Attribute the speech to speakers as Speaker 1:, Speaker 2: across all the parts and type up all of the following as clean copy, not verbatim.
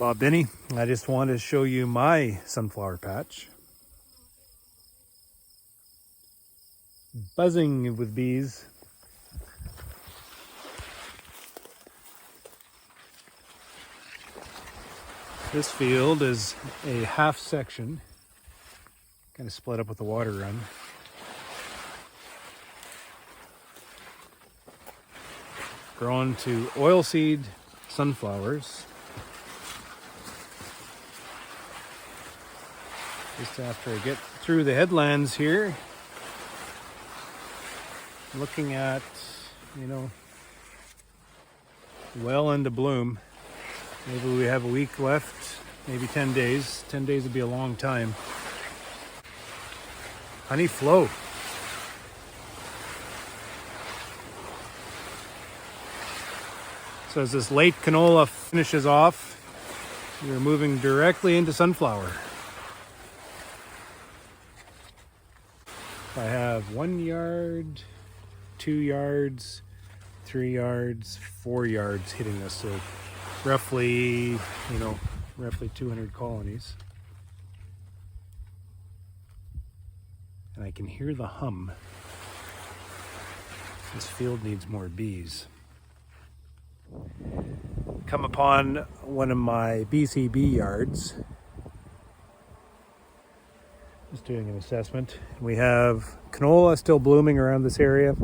Speaker 1: Bob Binnie. I just wanted to show you my sunflower patch. Buzzing with bees. This field is a half section, kind of split up with the water run. Grown to oilseed sunflowers. Just after I get through the headlands here, looking at, well into bloom. Maybe we have a week left, maybe 10 days. 10 days would be a long time. Honey flow. So as this late canola finishes off, we're moving directly into sunflower. I have 1 yard, 2 yards, 3 yards, 4 yards hitting this. So roughly 200 colonies. And I can hear the hum. This field needs more bees. Come upon one of my BCB yards. Just doing an assessment. We have canola still blooming around this area.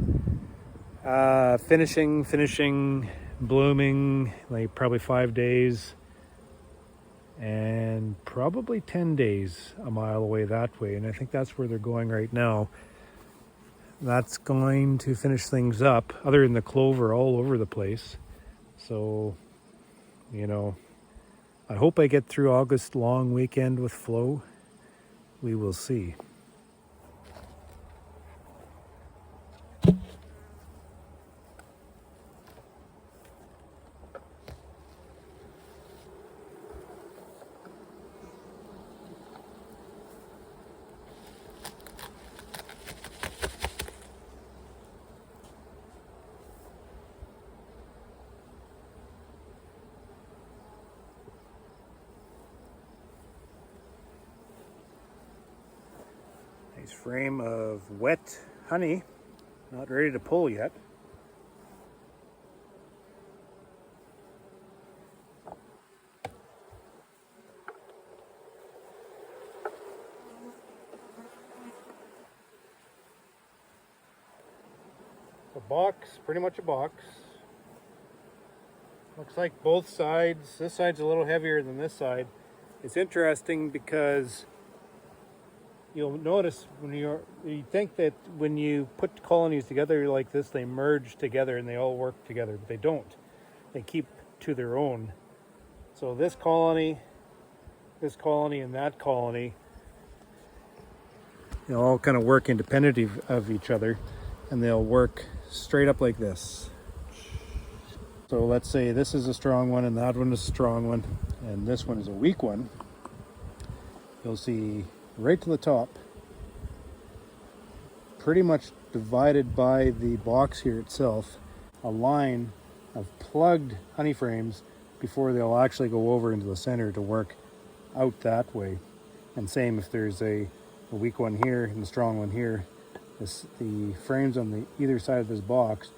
Speaker 1: Finishing, blooming, like probably 5 days. And probably 10 days a mile away that way. And I think that's where they're going right now. That's going to finish things up, other than the clover all over the place. So, I hope I get through August long weekend with flow. We will see. Nice frame of wet honey, not ready to pull yet. A box, pretty much a box. Looks like both sides. This side's a little heavier than this side. It's interesting because you'll notice you think that when you put colonies together like this, they merge together and they all work together, but they don't. They keep to their own. So this colony, and that colony, all kind of work independently of each other, and they'll work straight up like this. So let's say this is a strong one and that one is a strong one, and this one is a weak one. You'll see right to the top, pretty much divided by the box here itself, a line of plugged honey frames before they'll actually go over into the center to work out that way. And same if there's a weak one here and a strong one here, the frames on the either side of this box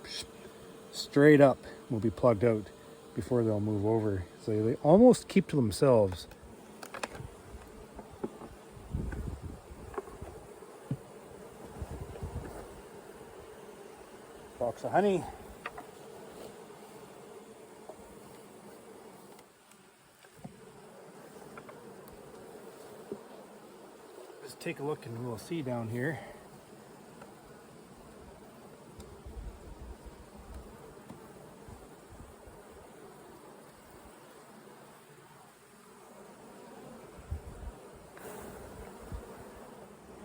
Speaker 1: straight up will be plugged out before they'll move over. So they almost keep to themselves. Box of honey. Just take a look and we'll see down here.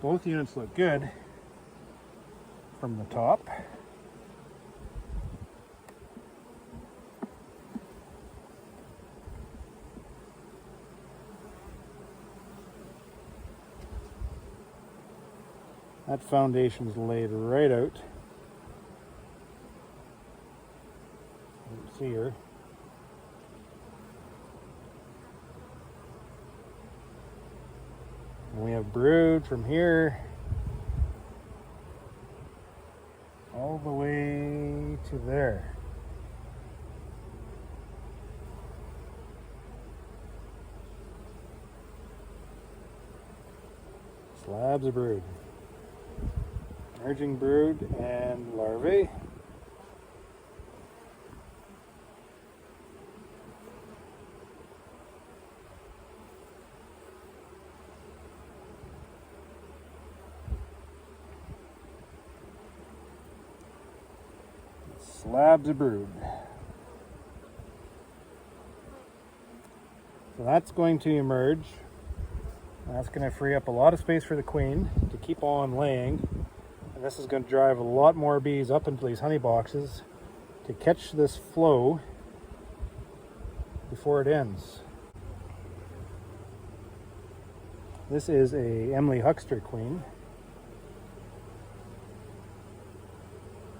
Speaker 1: Both units look good from the top. That foundation's laid right out. You can see her. And we have brood from here all the way to there. Slabs of brood. Emerging brood and larvae. Slabs of brood. So that's going to emerge. That's going to free up a lot of space for the queen to keep on laying. And this is going to drive a lot more bees up into these honey boxes to catch this flow before it ends. This is a Emily Huckster queen.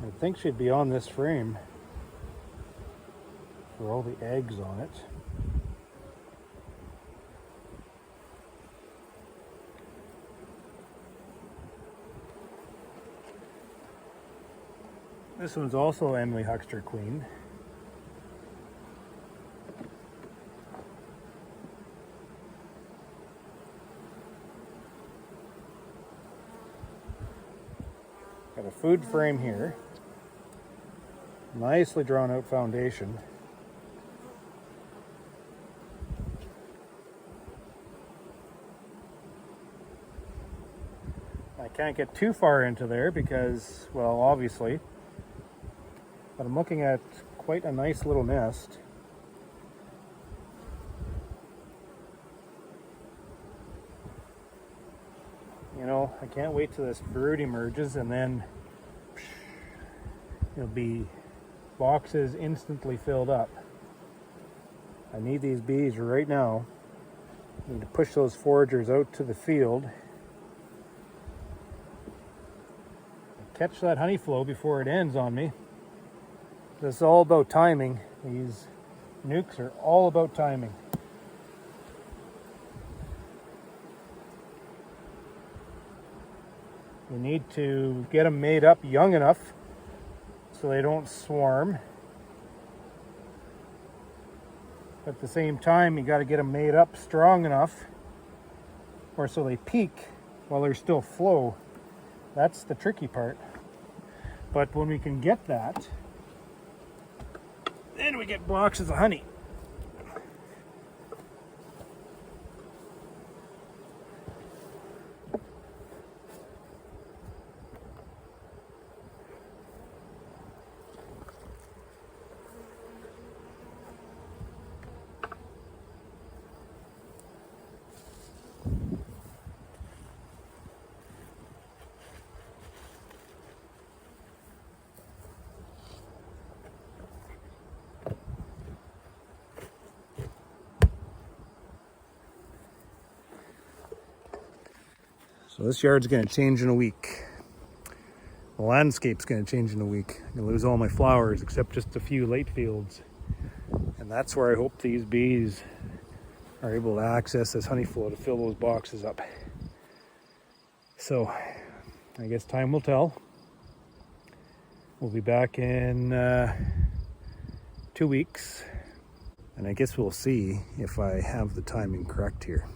Speaker 1: I think she'd be on this frame for all the eggs on it. This one's also Emily Huckster queen. Got a food frame here. Nicely drawn out foundation. I can't get too far into there because, well, obviously, but I'm looking at quite a nice little nest. You know, I can't wait till this brood emerges and then it'll be boxes instantly filled up. I need these bees right now. I need to push those foragers out to the field. Catch that honey flow before it ends on me. This is all about timing. These nukes are all about timing. You need to get them made up young enough so they don't swarm. But at the same time, you got to get them made up strong enough or so they peak while there's still flow. That's the tricky part. But when we can get that, then we get boxes of honey. So this yard's going to change in a week. The landscape's going to change in a week. I'm going to lose all my flowers except just a few late fields. And that's where I hope these bees are able to access this honey flow to fill those boxes up. So I guess time will tell. We'll be back in 2 weeks. And I guess we'll see if I have the timing correct here.